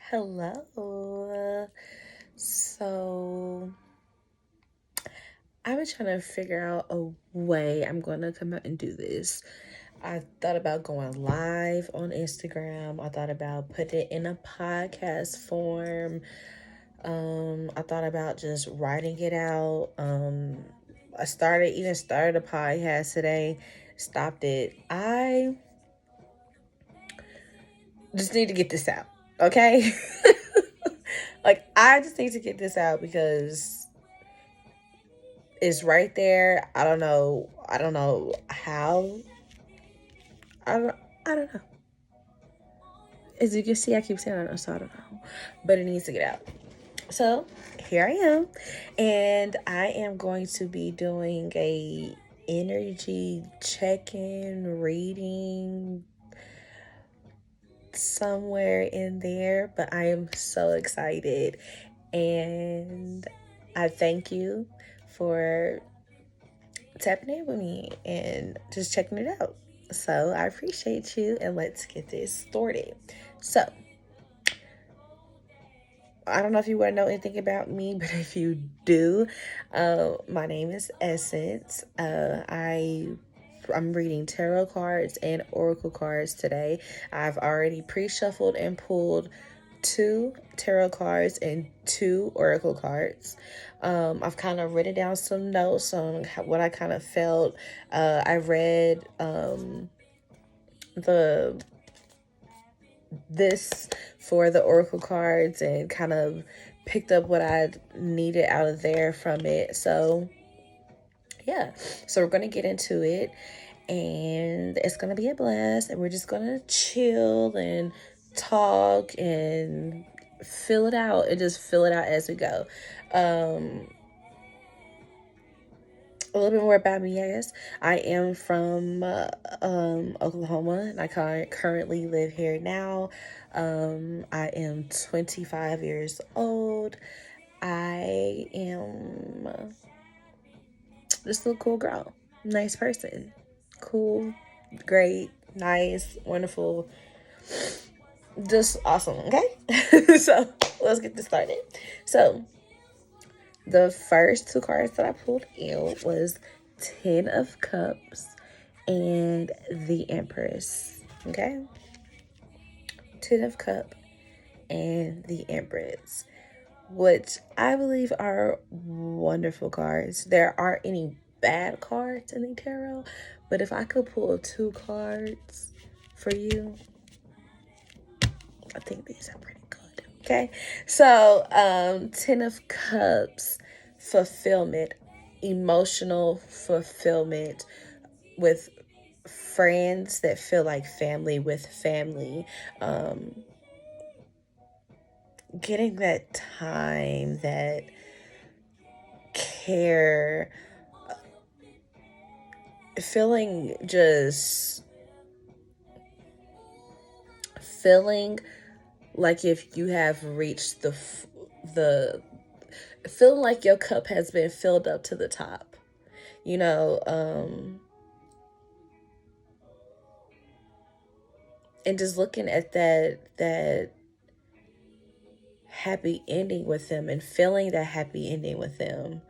Hello. So I've been trying to figure out a way I'm going to come out and do this. I thought about going live on Instagram. I thought about putting it in a podcast form. I thought about just writing it out. I started a podcast today, stopped it. I just need to get this out, okay? I just need to get this out because it's right there. I don't know how. I don't, I don't know. As you can see, I keep saying I don't know, so I don't know. But it needs to get out. So here I am. And I am going to be doing a energy check-in reading somewhere in there. But I am so excited. And I thank you for tapping in with me and just checking it out. So I appreciate you, and let's get this started. So I don't know if you want to know anything about me, but if you do, my name is Essence. I'm reading tarot cards and oracle cards today. I've already pre-shuffled and pulled 2 tarot cards and 2 oracle cards. I've kind of written down some notes on what I kind of felt. I read this for the oracle cards and kind of picked up what I needed out of there from it. So yeah, so we're gonna get into it, and it's gonna be a blast, and we're just gonna chill and talk and fill it out as we go. A little bit more about me, I guess. I am from Oklahoma, and I currently live here now. I am 25 years old. I am just a cool girl, nice person, cool, great, nice, wonderful, just awesome. Okay, so let's get this started. So the first 2 cards that I pulled in was 10 of Cups and the Empress. Okay? 10 of Cup and the Empress, which I believe are wonderful cards. There aren't any bad cards in the tarot, but if I could pull 2 cards for you, I think these are pretty good. Okay, so 10 of Cups, fulfillment, emotional fulfillment with friends that feel like family, with family, getting that time, that care, feeling like if you have reached the feeling like your cup has been filled up to the top, you know, and just looking at that happy ending with them and feeling that happy ending with them.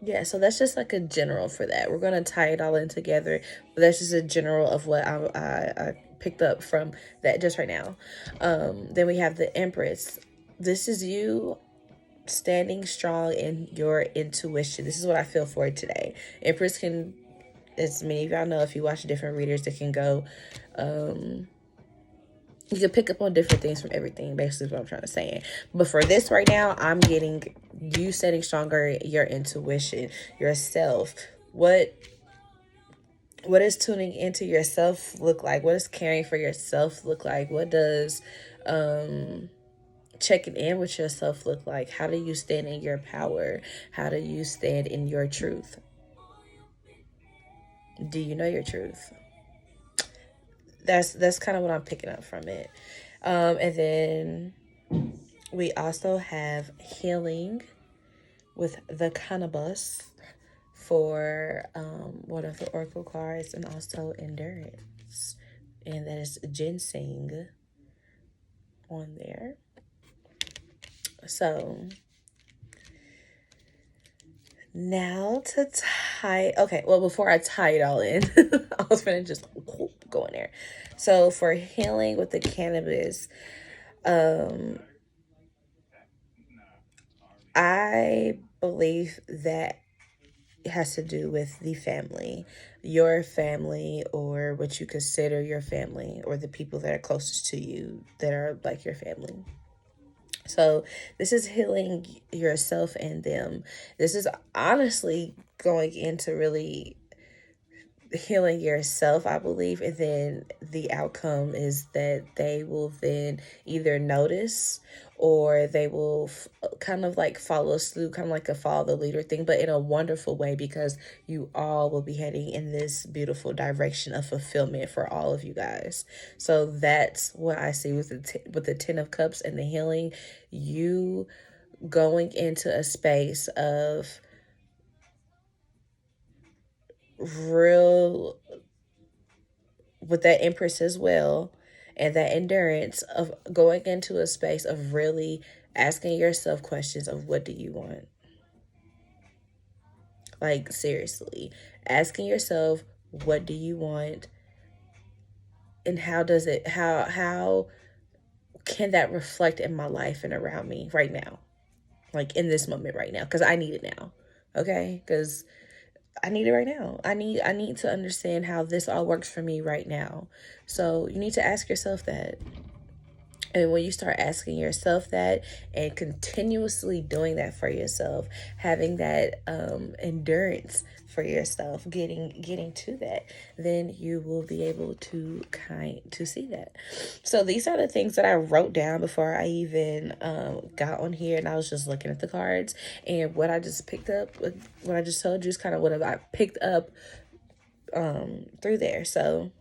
Yeah, so that's just like a general for that. We're gonna tie it all in together, but that's just a general of what I picked up from that just right now. Then we have the Empress. This is you standing strong in your intuition. This is what I feel for today. Empress can, as many of y'all know, if you watch different readers, it can go. You can pick up on different things from everything, basically is what I'm trying to say. But for this right now, I'm getting you setting stronger your intuition, yourself. What does tuning into yourself look like? What does caring for yourself look like? What does checking in with yourself look like? How do you stand in your power? How do you stand in your truth? Do you know your truth? That's kind of what I'm picking up from it. And then we also have healing with the cannabis for one of the oracle cards, and also endurance and that is ginseng on there. So now to tie. Okay, well, before I tie it all in, I was gonna just go in there. So for healing with the cannabis, um, I believe that it has to do with the family, your family, or what you consider your family, or the people that are closest to you that are like your family. So this is healing yourself and them. This is honestly going into really healing yourself, I believe, and then the outcome is that they will then either notice or they will kind of like follow suit, kind of like a follow the leader thing, but in a wonderful way, because you all will be heading in this beautiful direction of fulfillment for all of you guys. So that's what I see with the 10 of cups and the healing. You going into a space of real, with that empress as well, and that endurance of going into a space of really asking yourself questions of what do you want. Like, seriously, asking yourself what do you want, and how does it, how can that reflect in my life and around me right now, like in this moment right now, because I need it now. Okay, because I need it right now. I need to understand how this all works for me right now. So you need to ask yourself that. And when you start asking yourself that and continuously doing that for yourself, having that endurance for yourself, getting to that, then you will be able to see that. So these are the things that I wrote down before I even got on here, and I was just looking at the cards, and what I just picked up, what I just told you is kind of what I picked up through there. So,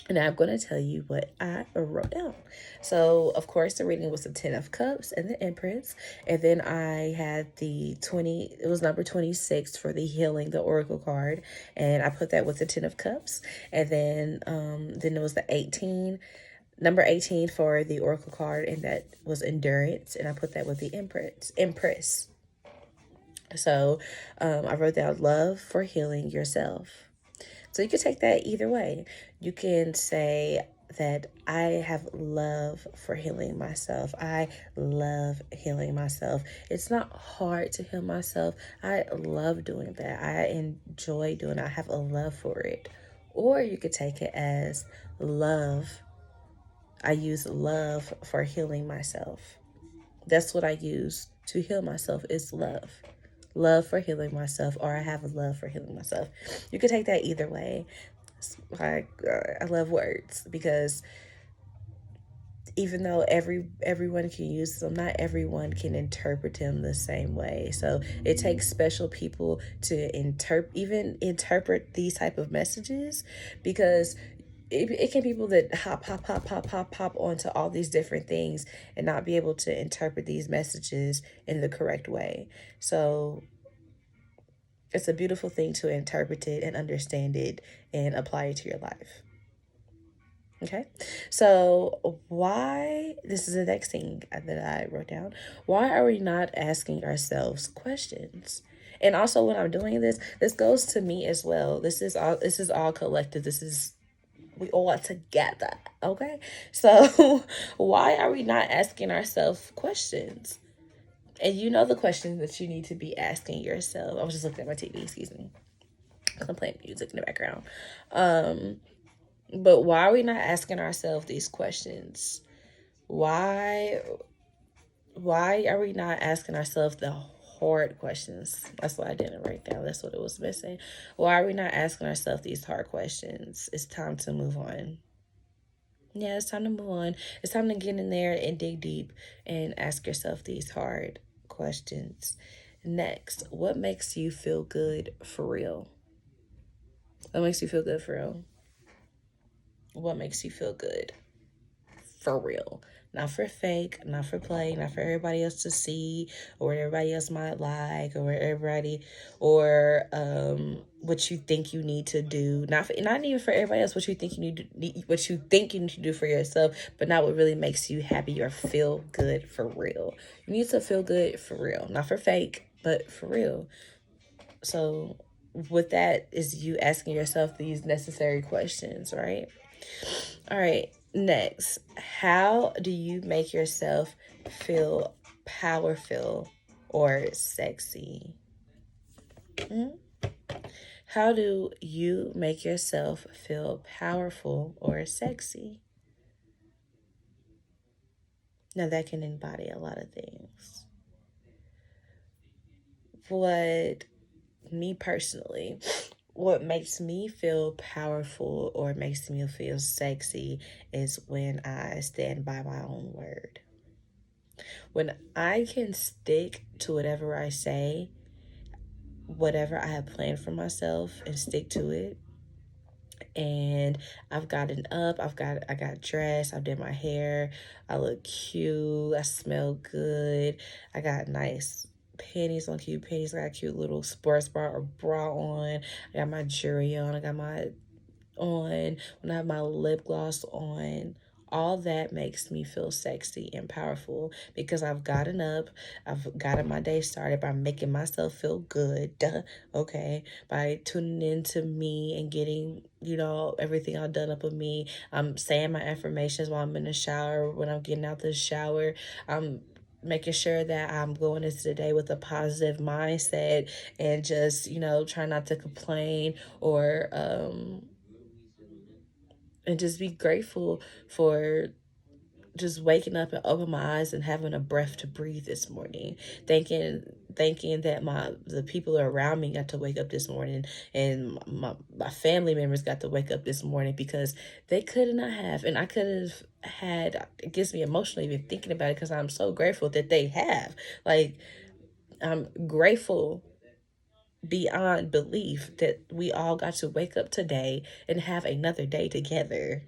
and I'm going to tell you what I wrote down. So, of course, the reading was the 10 of Cups and the Empress. And then I had the 20, it was number 26 for the healing, the Oracle card. And I put that with the 10 of Cups. And then it was the 18, number 18 for the Oracle card. And that was Endurance. And I put that with the Empress. So I wrote down love for healing yourself. So you can take that either way. You can say that I have love for healing myself. I love healing myself. It's not hard to heal myself. I love doing that. I enjoy doing it. I have a love for it. Or you could take it as love. I use love for healing myself. That's what I use to heal myself, is love. Love for healing myself, or I have a love for healing myself. You could take that either way. I love words, because even though everyone can use them, not everyone can interpret them the same way. So it takes special people to interpret these type of messages, because it can be people that hop onto all these different things and not be able to interpret these messages in the correct way. So it's a beautiful thing to interpret it and understand it and apply it to your life. Okay, so why, this is the next thing that I wrote down. Why are we not asking ourselves questions? And also, when I'm doing this goes to me as well. This is all collective. We all together. Okay, so why are we not asking ourselves questions? And you know the questions that you need to be asking yourself. I was just looking at my TV, excuse me, because I'm playing music in the background. But why are we not asking ourselves these questions? Why are we not asking ourselves the hard questions? That's why I didn't write down. That's what it was missing. Why are we not asking ourselves these hard questions? It's time to move on. Yeah, it's time to move on. It's time to get in there and dig deep and ask yourself these hard questions. Next, what makes you feel good for real? What makes you feel good for real? What makes you feel good for real? Not for fake, not for play, not for everybody else to see, or what everybody else might like, or what everybody, or what you think you need to do. Not even for everybody else. What you think you what you think you need to do for yourself, but not what really makes you happy or feel good for real. You need to feel good for real, not for fake, but for real. So, with that is you asking yourself these necessary questions, right? All right, next. How do you make yourself feel powerful or sexy? Hmm? How do you make yourself feel powerful or sexy? Now, that can embody a lot of things. What me personally, what makes me feel powerful or makes me feel sexy is when I stand by my own word. When I can stick to whatever I say, whatever I have planned for myself, and stick to it. And I've gotten up, I got dressed, I did my hair, I look cute, I smell good, I got nice panties on, cute panties, I got a cute little sports bra or bra on, I got my jewelry on, I got my on, when I have my lip gloss on, all that makes me feel sexy and powerful because I've gotten up, I've gotten my day started by making myself feel good, okay, by tuning into me and getting, everything all done up with me. I'm saying my affirmations while I'm in the shower, when I'm getting out the shower. I'm making sure that I'm going into the day with a positive mindset and just, try not to complain or, and just be grateful for just waking up and open my eyes and having a breath to breathe this morning, thinking that the people around me got to wake up this morning, and my family members got to wake up this morning, because they could not have, and I could have had. It gets me emotional even thinking about it, because I'm so grateful that they have. Like, I'm grateful beyond belief that we all got to wake up today and have another day together.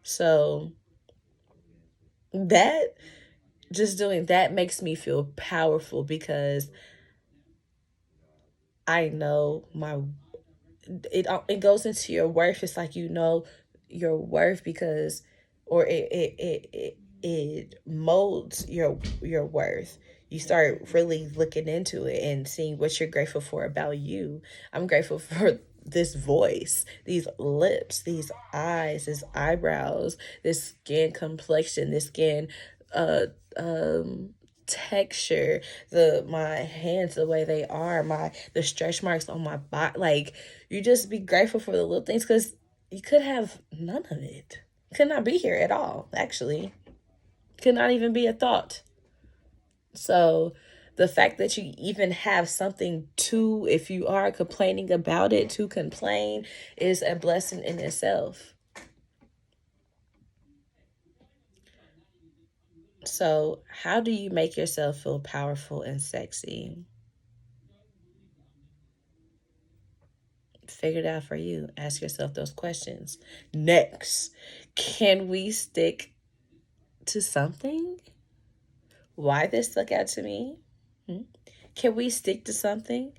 So that, just doing that makes me feel powerful, because I know it goes into your worth. It's like, your worth, because, or it molds your worth. You start really looking into it and seeing what you're grateful for about you. I'm grateful for this voice, these lips, these eyes, these eyebrows, this skin complexion, this skin uh um texture, my hands, the way they are, the stretch marks on my body. Like, you just be grateful for the little things, because you could have none of it. Could not be here at all, actually. Could not even be a thought. So the fact that you even have something to, if you are complaining about it, to complain, is a blessing in itself. So how do you make yourself feel powerful and sexy? Figure it out for you. Ask yourself those questions. Next, can we stick to something? Why this stuck out to me? Can we stick to something?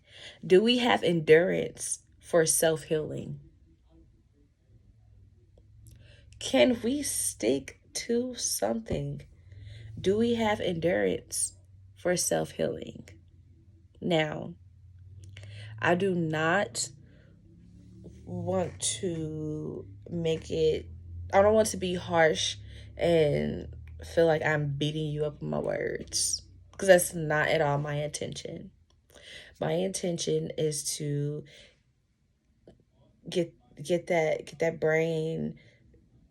Do we have endurance for self healing? Can we stick to something? Do we have endurance for self healing? Now, I do not want to I don't want to be harsh and feel like I'm beating you up with my words, because that's not at all my intention. My intention is to get that brain,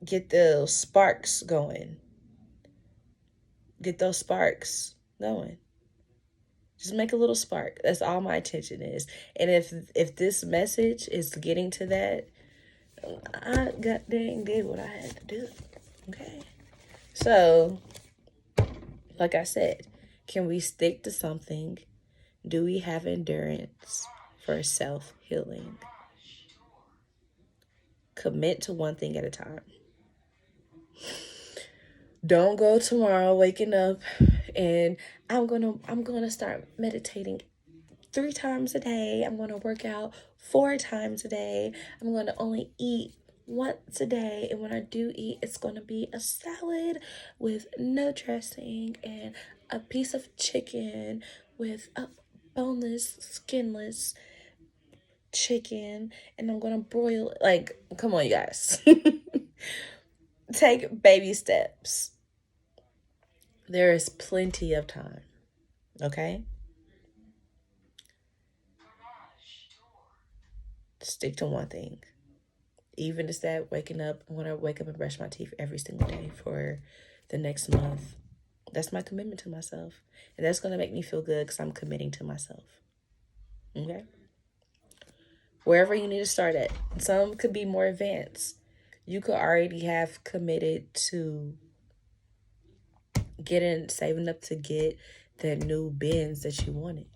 get the sparks going. Get those sparks going. Just make a little spark. That's all my intention is. And if this message is getting to that, I got dang did what I had to do. Okay. So, like I said, can we stick to something? Do we have endurance for self healing? Commit to one thing at a time. Don't go tomorrow waking up and I'm gonna start meditating 3 times a day. I'm gonna work out 4 times a day. I'm gonna only eat once a day. And when I do eat, it's gonna be a salad with no dressing and a piece of chicken with a boneless, skinless chicken. And I'm gonna broil it. Like, come on, you guys. Take baby steps. There is plenty of time, okay? Stick to one thing. Even if that waking up, I want to wake up and brush my teeth every single day for the next month. That's my commitment to myself. And that's going to make me feel good because I'm committing to myself. Okay? Wherever you need to start at. Some could be more advanced. You could already have committed to saving up to get that new Benz that you wanted.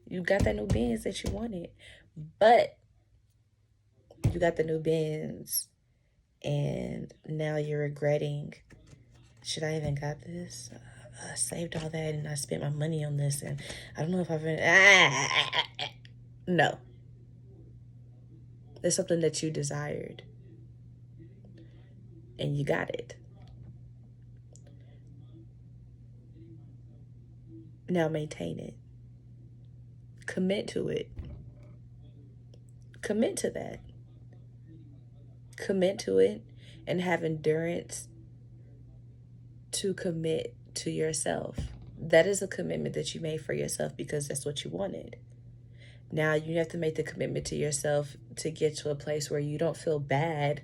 You got that new Benz that you wanted. But you got the new Benz and now you're regretting, should I even got this? I saved all that and I spent my money on this and I don't know if I've been... No. It's something that you desired and you got it. Now maintain it. Commit to it. Commit to that. Commit to it and have endurance to commit to yourself. That is a commitment that you made for yourself because that's what you wanted. Now you have to make the commitment to yourself to get to a place where you don't feel bad.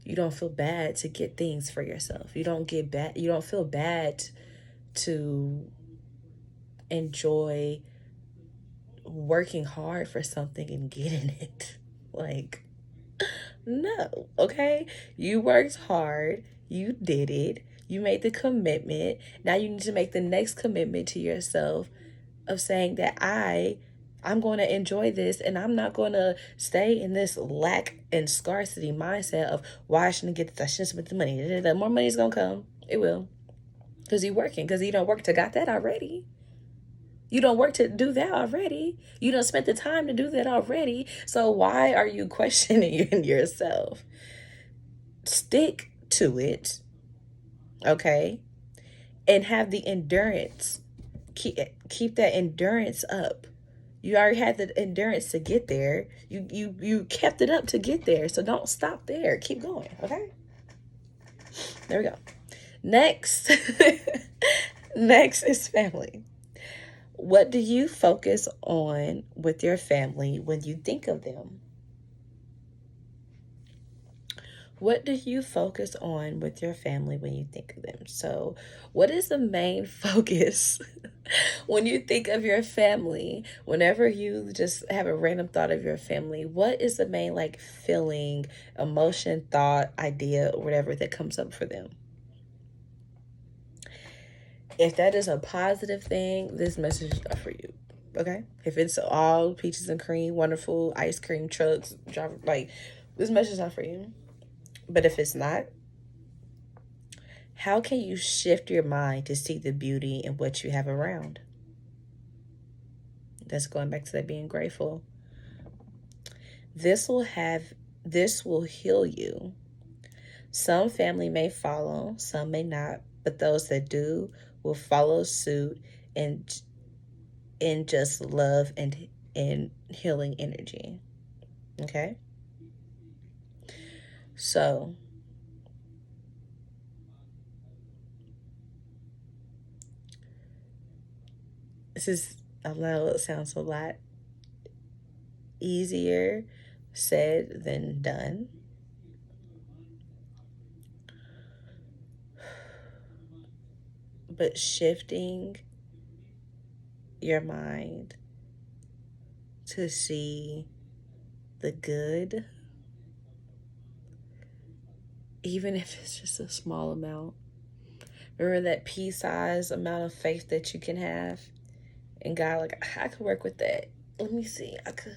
You don't feel bad to get things for yourself. You don't feel bad to enjoy working hard for something and getting it. Like, no, okay? You worked hard. You did it. You made the commitment. Now you need to make the next commitment to yourself of saying that I'm going to enjoy this and I'm not going to stay in this lack and scarcity mindset of why I shouldn't get this, I shouldn't spend the money. The more money is going to come. It will. Because you're working. Because you don't work to got that already. You don't work to do that already. You don't spend the time to do that already. So why are you questioning yourself? Stick to it. Okay? And have the endurance. Keep that endurance up. You already had the endurance to get there. You kept it up to get there. So don't stop there. Keep going. Okay? There we go. Next. Next is family. What do you focus on with your family when you think of them? What do you focus on with your family when you think of them? So, what is the main focus when you think of your family? Whenever you just have a random thought of your family, what is the main feeling, emotion, thought, idea, or whatever that comes up for them? If that is a positive thing, this message is not for you. Okay? If it's all peaches and cream, wonderful ice cream trucks, this message is not for you. But if it's not, how can you shift your mind to see the beauty in what you have around? That's going back to that being grateful. This will heal you. Some family may follow, some may not, but those that do will follow suit and just love and healing energy. Okay? So, I know it sounds a lot easier said than done. But shifting your mind to see the good, even if it's just a small amount. Remember that pea-sized amount of faith that you can have? And God, I could work with that. Let me see. I could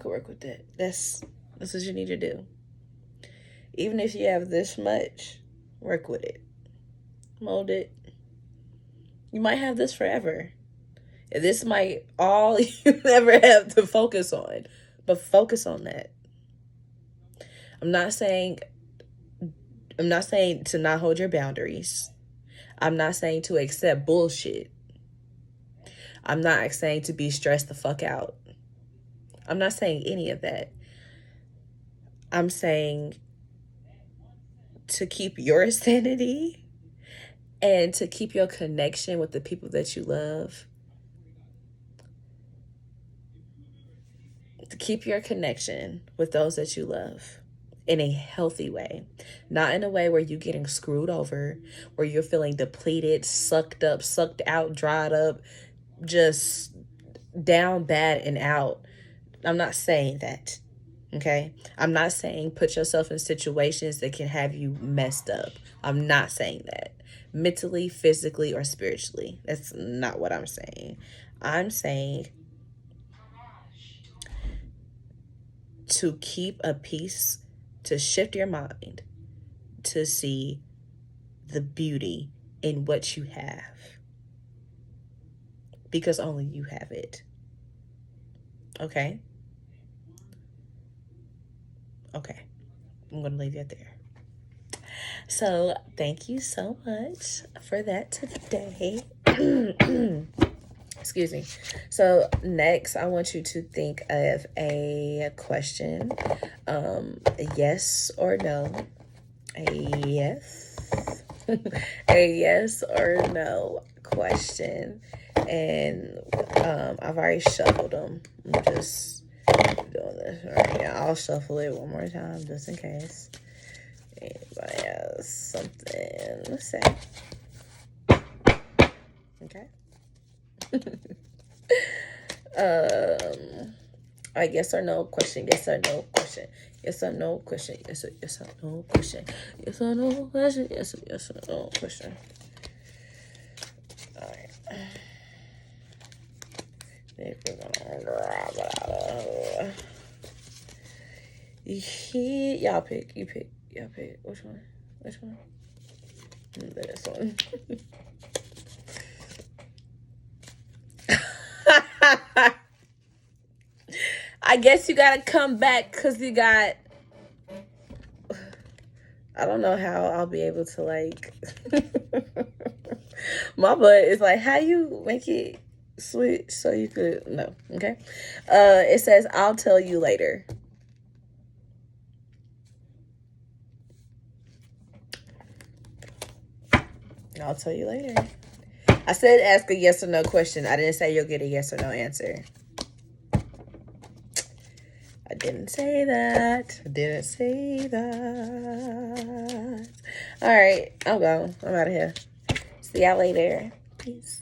work with that. That's what you need to do. Even if you have this much, Work with it. Mold it. You might have this forever. This might all you ever have to focus on. But focus on that. I'm not saying to not hold your boundaries. I'm not saying to accept bullshit. I'm not saying to be stressed the fuck out. I'm not saying any of that. I'm saying to keep your sanity and to keep your connection with the people that you love. To keep your connection with those that you love in a healthy way. Not in a way where you're getting screwed over, where you're feeling depleted, sucked up, sucked out, dried up, just down, bad, and out. I'm not saying that. Okay? I'm not saying put yourself in situations that can have you messed up. I'm not saying that. Mentally, physically, or spiritually. That's not what I'm saying. I'm saying to keep a peace, to shift your mind, to see the beauty in what you have. Because only you have it. Okay? Okay. I'm going to leave it there. So, thank you so much for that today. Excuse me. So, next, I want you to think of a question. Yes or no. A yes. A yes or no question. And I've already shuffled them. I'm just doing this right now. I'll shuffle it one more time just in case anybody has something to say. Okay. A yes or no question. Yes or no question. Yes or no question. Yes or no question. Yes or no question. Yes or no question. All right. Y'all pick. You pick. Y'all pick. Which one? Which one? This one. I guess you gotta come back because you got... I don't know how I'll be able to, like... My butt is like, how you make it switch so you could... No, okay? It says, I'll tell you later. I'll tell you later. I said ask a yes or no question. I didn't say you'll get a yes or no answer. I didn't say that. I didn't say that. All right, I'm going. I'm out of here. See y'all later. Peace.